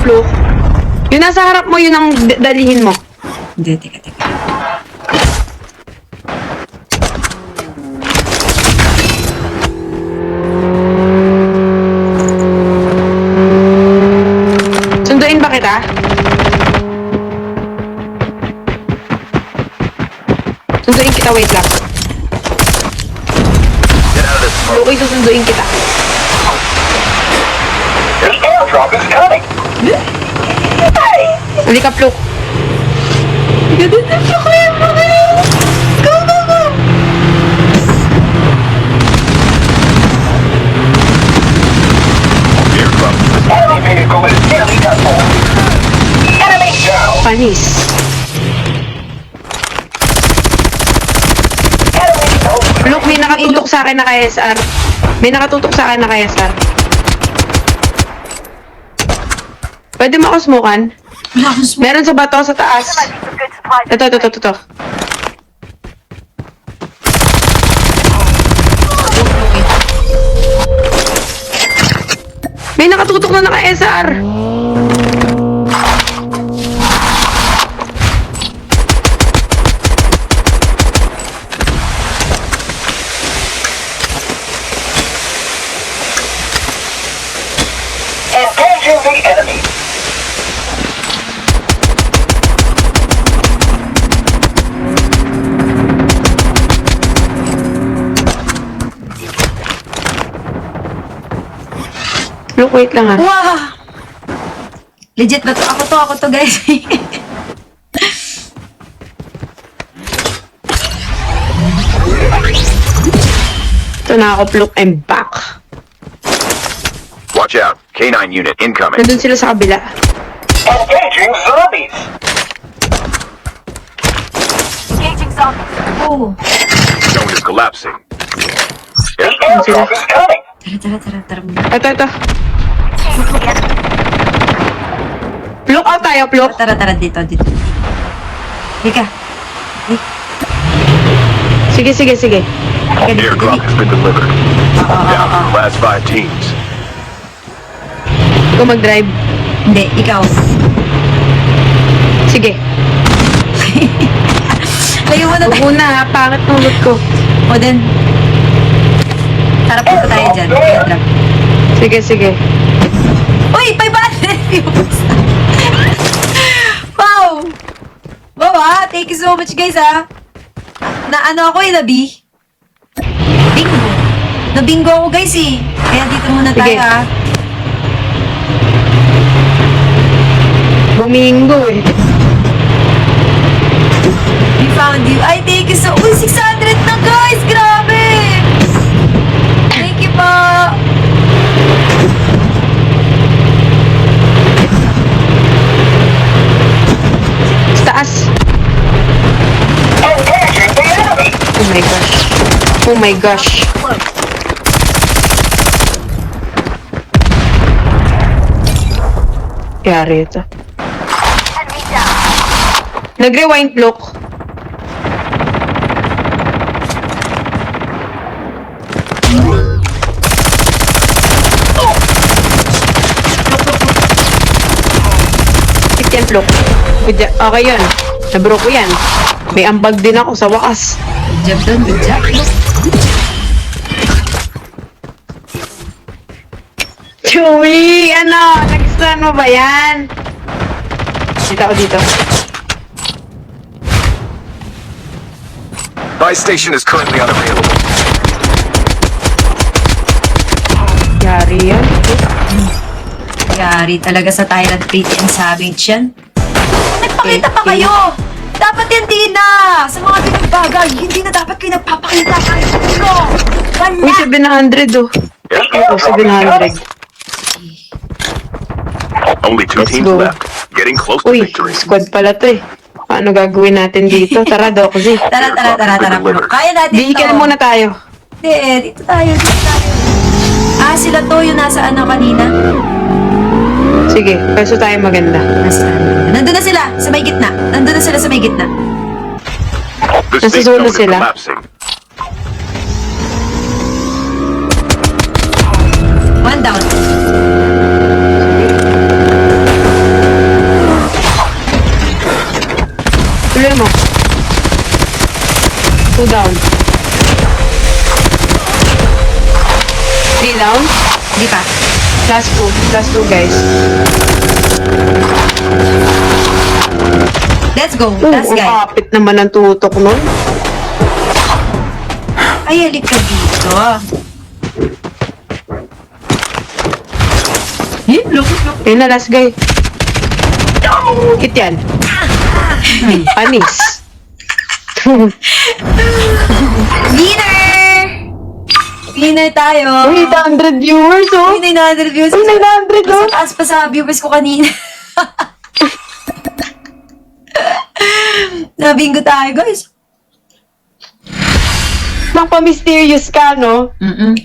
Flo. Yung nasa harap mo, yun ang dalihin mo. Hindi, teka. Sunduin ba kita? Sunduin kita, wait lang. Get out of this smoke. Okay, susunduin kita. This airdrop is coming. Halika, Flo. Ganun na, Flo. Kaya mo kayo. Go, go, go. Airdrop. Enemy vehicle is nearly done for. Enemy down. Panis. Enemy over. Look, may nakatutok sa akin na ka-SR. May nakatutok sa akin na ka-SR. Pwede mo ako smokan? Wala akong smoke. Meron sa bato sa taas. Ito. May nakatutok na naka-SR. Engaging the enemy. Look, wait lang ha. Wow! Legit ba to? Ako to guys. Ito na ako, Look, I'm back. Watch out. K9 unit incoming. Nandun sila sa kabila. Engaging zombies. Oh. Zone is collapsing. The Sila. airdrop is coming. Tara. Ito. Look out tayo, Look. Tara, dito. Halika. Sige. Airdrop has been delivered. Down to the last 5 teams. Ikaw mag-drive. Hindi, ikaw. Sige. Layo mo na Huwag tayo. muna ha, pangit ng loot ko. O din. Tara, punta tayo dyan. Airdrop. Sige. Uy, 500 views! Wow! Wow ah, thank you so much guys ah. Na ano ako nabi? Bingo. Na-bingo ako guys eh. Kaya dito muna Sige. tayo ah. Bumingo eh. We found you. Ay, thank you so... Uy, 600 na guys! Grabe! Thank you po! Sa taas. Engaging the enemy. Oh my gosh. Yari ito. Nag-rewind, Look. Yan, Look. Okay yun. Nabro ko yan. May ambag din ako sa wakas. Good job dun, good job. Chewy! Ano? Nagustuhan mo ba yan? Dito ako dito. Buy station is currently unavailable. Yari yan. Yari talaga sa Thailand Pretty and Savage yan. Nagpakita pa kayo! Dapat hindi na! Sa mga ganang bagay, hindi na dapat kayo nagpapakita kahit ano! Uy, Wala! 700 oh. The Oh, airdrop is coming. 700. Only 2 Let's teams go. left. Getting close to Uy, victory. squad pala to eh. Paano gagawin natin dito? Tara, Doxy. Tara. Kaya natin to. Vehicle muna tayo. Hindi, dito tayo. Ah, sila to yung nasa ano kanina. Sige, peso tayo maganda. Nandun na sila sa may gitna. The Nasa safe zone zone na is sila. collapsing. One down. 2 down. 3 down. Hindi pa. Last 2 guys. Let's go. Oh, Last ang guy. kapit naman ang tutok nun. Ay, halik ka dito. Look. Ayun na, last guy. Hit yan. Panis. Winner! Winner tayo. Uy, 800 viewers, oh. Uy, 900 views. Uy, 900, oh. Mas taas pa sa viewers ko kanina. Nabingo tayo, guys. Napaka-mysterious ka, no? Mm-mm.